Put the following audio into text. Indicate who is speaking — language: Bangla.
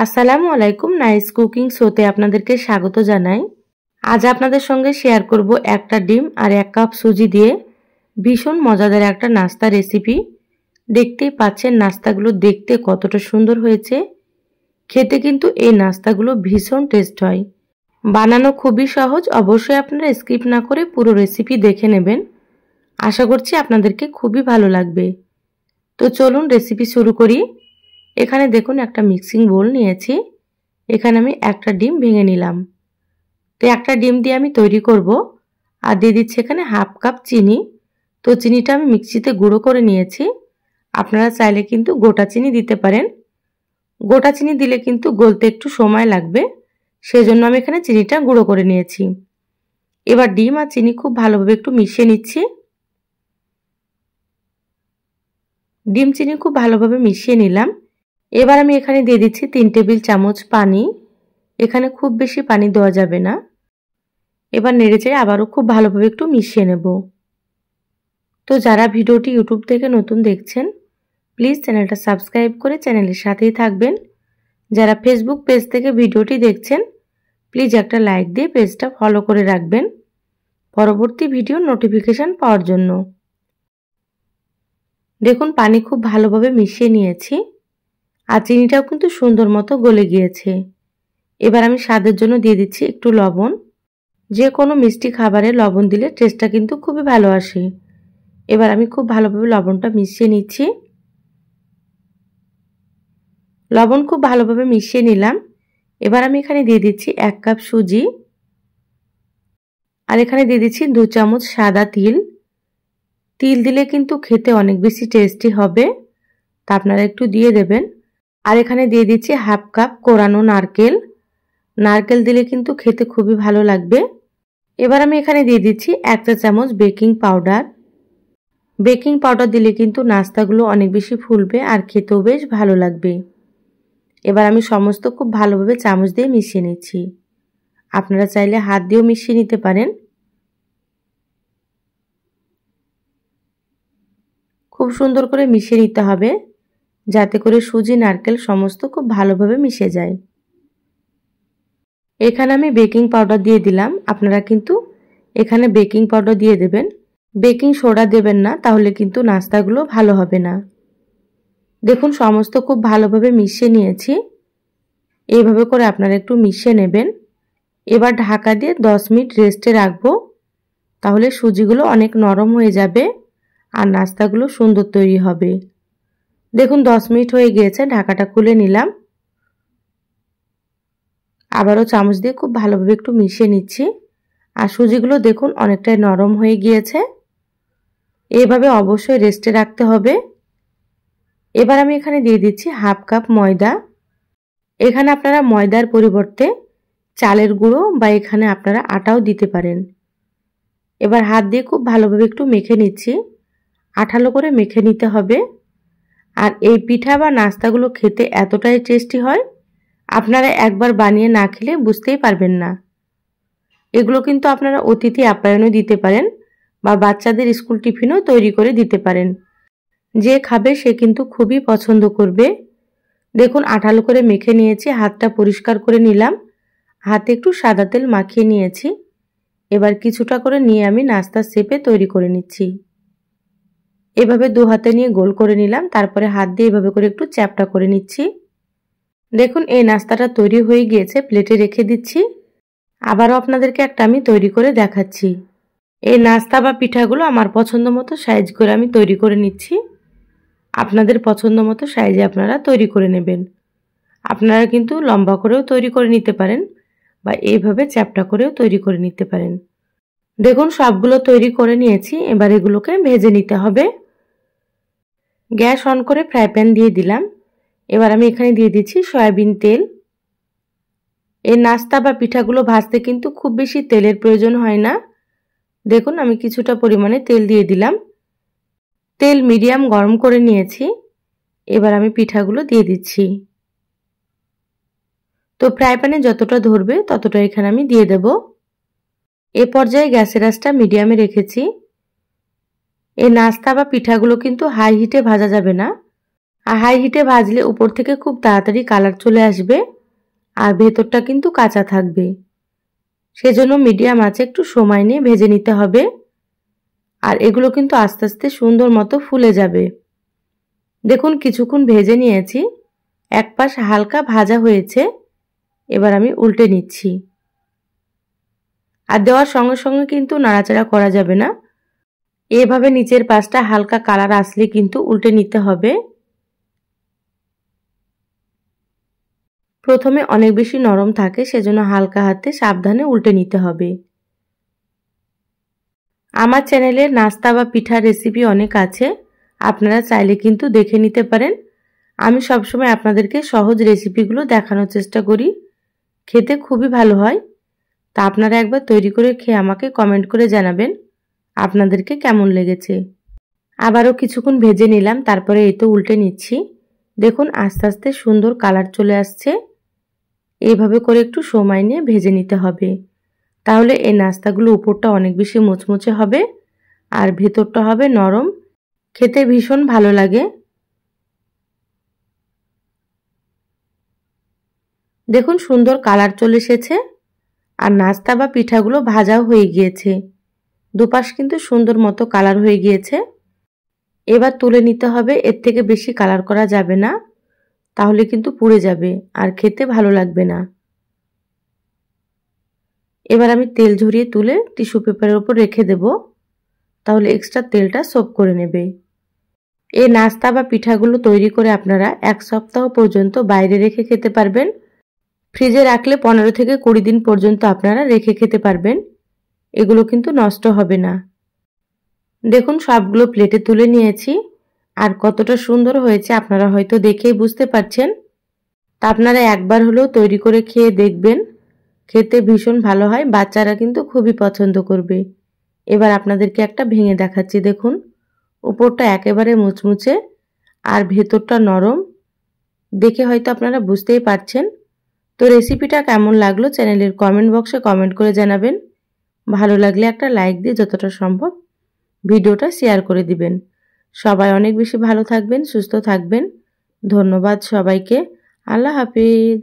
Speaker 1: আসসালামু আলাইকুম। নাইস কুকিং শোতে আপনাদেরকে স্বাগত জানাই। আজ আপনাদের সঙ্গে শেয়ার করব একটা ডিম আর 1 কাপ সুজি দিয়ে ভীষণ মজাদার একটা নাস্তা রেসিপি। দেখতেই পাচ্ছেন নাস্তাগুলো দেখতে কতটা সুন্দর হয়েছে। খেতে কিন্তু এই নাস্তাগুলো ভীষণ টেস্ট হয়। বানানো খুবই সহজ, অবশ্যই আপনারা স্কিপ না করে পুরো রেসিপি দেখে নেবেন। আশা করছি আপনাদেরকে খুবই ভালো লাগবে। তো চলুন রেসিপি শুরু করি। এখানে দেখুন একটা মিক্সিং বোল নিয়েছি। এখানে আমি একটা ডিম ভেঙে নিলাম। তো একটা ডিম দিয়ে আমি তৈরি করব। আর দিয়ে দিচ্ছি এখানে হাফ কাপ চিনি। তো চিনিটা আমি মিক্সিতে গুঁড়ো করে নিয়েছি। আপনারা চাইলে কিন্তু গোটা চিনি দিতে পারেন। গোটা চিনি দিলে কিন্তু গলতে একটু সময় লাগবে, সেজন্য আমি এখানে চিনিটা গুঁড়ো করে নিয়েছি। এবার ডিম আর চিনি খুব ভালোভাবে একটু মিশিয়ে নিচ্ছি। ডিম চিনি খুব ভালোভাবে মিশিয়ে নিলাম। এবার আমি এখানে দিয়ে দিচ্ছি 3 টেবিল চামচ পানি। এখানে খুব বেশি পানি দেওয়া যাবে না। এবার নেড়েচেড়ে আবারও খুব ভালোভাবে একটু মিশিয়ে নেব। তো যারা ভিডিওটি ইউটিউব থেকে নতুন দেখছেন, প্লিজ চ্যানেলটা সাবস্ক্রাইব করে চ্যানেলের সাথেই থাকবেন। যারা ফেসবুক পেজ থেকে ভিডিওটি দেখছেন, প্লিজ একটা লাইক দিয়ে পেজটা ফলো করে রাখবেন পরবর্তী ভিডিওর নোটিফিকেশান পাওয়ার জন্য। দেখুন পানি খুব ভালোভাবে মিশিয়ে নিয়েছি আর চিনিটাও কিন্তু সুন্দর মতো গলে গিয়েছে। এবার আমি স্বাদের জন্য দিয়ে দিচ্ছি একটু লবণ। যে কোনো মিষ্টি খাবারে লবণ দিলে টেস্টটা কিন্তু খুবই ভালো আসে। এবার আমি খুব ভালোভাবে লবণটা মিশিয়ে নিচ্ছি। লবণ খুব ভালোভাবে মিশিয়ে নিলাম। এবার আমি এখানে দিয়ে দিচ্ছি 1 কাপ সুজি। আর এখানে দিয়ে দিচ্ছি 2 চামচ সাদা তিল। তিল দিলে কিন্তু খেতে অনেক বেশি টেস্টি হবে, তা আপনারা একটু দিয়ে দেবেন। আর এখানে দিয়ে দিচ্ছি হাফ কাপ কোরানো নারকেল। নারকেল দিলে কিন্তু খেতে খুবই ভালো লাগবে। এবার আমি এখানে দিয়ে দিচ্ছি 1 চা চামচ বেকিং পাউডার। বেকিং পাউডার দিলে কিন্তু নাস্তাগুলো অনেক বেশি ফুলবে আর খেতেও বেশ ভালো লাগবে। এবার আমি সমস্ত খুব ভালোভাবে চামচ দিয়ে মিশিয়ে নিচ্ছি। আপনারা চাইলে হাত দিয়েও মিশিয়ে নিতে পারেন। খুব সুন্দর করে মিশিয়ে নিতে হবে, যাতে করে সুজি নারকেল সমস্ত খুব ভালোভাবে মিশে যায়। এখানে আমি বেকিং পাউডার দিয়ে দিলাম। আপনারা কিন্তু এখানে বেকিং পাউডার দিয়ে দেবেন, বেকিং সোডা দেবেন না, তাহলে কিন্তু নাস্তাগুলো ভালো হবে না। দেখুন সমস্ত খুব ভালোভাবে মিশিয়ে নিয়েছি। এইভাবে করে আপনারা একটু মিশিয়ে নেবেন। এবার ঢাকা দিয়ে 10 মিনিট রেস্টে রাখবো, তাহলে সুজিগুলো অনেক নরম হয়ে যাবে আর নাস্তাগুলো সুন্দর তৈরি হবে। দেখুন 10 মিনিট হয়ে গিয়েছে, ঢাকাটা খুলে নিলাম। আবারও চামচ দিয়ে খুব ভালোভাবে একটু মিশিয়ে নিচ্ছি। আর সুজিগুলো দেখুন অনেকটাই নরম হয়ে গিয়েছে। এইভাবে অবশ্যই রেস্টে রাখতে হবে। এবার আমি এখানে দিয়ে দিচ্ছি হাফ কাপ ময়দা। এখানে আপনারা ময়দার পরিবর্তে চালের গুঁড়ো বা এখানে আপনারা আটাও দিতে পারেন। এবার হাত দিয়ে খুব ভালোভাবে একটু মেখে নিচ্ছি। আঠালো করে মেখে নিতে হবে। আর এই পিঠা বা নাস্তাগুলো খেতে এতটাই টেস্টি হয়, আপনারা একবার বানিয়ে না খেলে বুঝতেই পারবেন না। এগুলো কিন্তু আপনারা অতিথি আপ্যায়নও দিতে পারেন বা বাচ্চাদের স্কুল টিফিনও তৈরি করে দিতে পারেন। যে খাবে সে কিন্তু খুবই পছন্দ করবে। দেখুন আঠালো করে মেখে নিয়েছি, হাতটা পরিষ্কার করে নিলাম। হাতে একটু সাদা তেল মাখিয়ে নিয়েছি। এবার কিছুটা করে নিয়ে আমি নাস্তার শেপে তৈরি করে নিচ্ছি। এভাবে 2 হাতে নিয়ে গোল করে নিলাম, তারপরে হাত দিয়ে এভাবে করে একটু চ্যাপটা করে নিচ্ছি। দেখুন এই নাস্তাটা তৈরি হয়ে গিয়েছে, প্লেটে রেখে দিচ্ছি। আবারও আপনাদেরকে একটা আমি তৈরি করে দেখাচ্ছি। এই নাস্তা বা পিঠাগুলো আমার পছন্দ মতো সাইজ করে আমি তৈরি করে নিচ্ছি। আপনাদের পছন্দ মতো সাইজে আপনারা তৈরি করে নেবেন। আপনারা কিন্তু লম্বা করেও তৈরি করে নিতে পারেন বা এইভাবে চ্যাপটা করেও তৈরি করে নিতে পারেন। দেখুন সবগুলো তৈরি করে নিয়েছি। এবার এগুলোকে ভেজে নিতে হবে। গ্যাস অন করে ফ্রাই প্যান দিয়ে দিলাম। এবার আমি এখানে দিয়ে দিচ্ছি সয়াবিন তেল। এই নাস্তা বা পিঠাগুলো ভাজতে কিন্তু খুব বেশি তেলের প্রয়োজন হয় না। দেখুন আমি কিছুটা পরিমাণে তেল দিয়ে দিলাম। তেল মিডিয়াম গরম করে নিয়েছি। এবার আমি পিঠাগুলো দিয়ে দিচ্ছি। তো ফ্রাই প্যানে যতটা ধরবে ততটা এখানে আমি দিয়ে দেব। এ পর্যায়ে গ্যাসের আঁচটা মিডিয়ামে রেখেছি। এই নাস্তা বা পিঠাগুলো কিন্তু হাই হিটে ভাজা যাবে না। হাই হিটে ভাজলে উপর থেকে খুব তাড়াতাড়ি কালার চলে আসবে আর ভেতরটা কিন্তু কাঁচা থাকবে। সেজন্য মিডিয়াম আঁচে একটু সময় নিয়ে ভেজে নিতে হবে। আর এগুলো কিন্তু আস্তে আস্তে সুন্দর মতো ফুলে যাবে। দেখুন কিছুক্ষণ ভেজে নিয়েছি, এক পাশ হালকা ভাজা হয়েছে। এবার আমি উল্টে নিচ্ছি। আর দেওয়ার সঙ্গে সঙ্গে কিন্তু নাড়াচাড়া করা যাবে না, এভাবে নিচের পাশটা হালকা কালার আসলে কিন্তু উল্টে নিতে হবে। প্রথমে অনেক বেশি নরম থাকে, সেজন্য হালকা হাতে সাবধানে উল্টে নিতে হবে। আমার চ্যানেলে নাস্তা বা পিঠার রেসিপি অনেক আছে, আপনারা চাইলে কিন্তু দেখে নিতে পারেন। আমি সবসময় আপনাদেরকে সহজ রেসিপিগুলো দেখানোর চেষ্টা করি, খেতে খুবই ভালো হয়। তা আপনারা একবার তৈরি করে খেয়ে আমাকে কমেন্ট করে জানাবেন আপনাদেরকে কেমন লেগেছে। আবারও কিছুক্ষণ ভেজে নিলাম, তারপরে এই তো উল্টে নিচ্ছি। দেখুন আস্তে আস্তে সুন্দর কালার চলে আসছে। এইভাবে করে একটু সময় নিয়ে ভেজে নিতে হবে, তাহলে এই নাস্তাগুলো উপরটা অনেক বেশি মুচমুচে হবে আর ভেতরটা হবে নরম, খেতে ভীষণ ভালো লাগে। দেখুন সুন্দর কালার চলে এসেছে আর নাস্তা বা পিঠাগুলো ভাজাও হয়ে গিয়েছে। দুপাশ কিন্তু সুন্দর মতো কালার হয়ে গিয়েছে। এবার তুলে নিতে হবে, এর থেকে বেশি কালার করা যাবে না, তাহলে কিন্তু পুড়ে যাবে আর খেতে ভালো লাগবে না। এবার আমি তেল ঝরিয়ে তুলে টিস্যু পেপারের উপর রেখে দেব, তাহলে এক্সট্রা তেলটা সোক করে নেবে। এই নাস্তা বা পিঠাগুলো তৈরি করে আপনারা 1 সপ্তাহ পর্যন্ত বাইরে রেখে খেতে পারবেন। ফ্রিজে রাখলে 15 থেকে 20 দিন পর্যন্ত আপনারা রেখে খেতে পারবেন, এগুলো কিন্তু নষ্ট হবে না। দেখুন সবগুলো প্লেটে তুলে নিয়েছি আর কতটা সুন্দর হয়েছে আপনারা হয়তো দেখেই বুঝতে পারছেন। তা আপনারা একবার হলেও তৈরি করে খেয়ে দেখবেন, খেতে ভীষণ ভালো হয়, বাচ্চারা কিন্তু খুবই পছন্দ করবে। এবার আপনাদেরকে একটা ভেঙে দেখাচ্ছি। দেখুন উপরটা একেবারে মুচমুচে আর ভেতরটা নরম, দেখে হয়তো আপনারা বুঝতেই পারছেন। তো রেসিপিটা কেমন লাগলো চ্যানেলের কমেন্ট বক্সে কমেন্ট করে জানাবেন। ভালো লাগলে একটা লাইক দিয়ে যতটা সম্ভব ভিডিওটা শেয়ার করে দিবেন। সবাই অনেক বেশি ভালো থাকবেন, সুস্থ থাকবেন। ধন্যবাদ সবাইকে। আল্লাহ হাফিজ।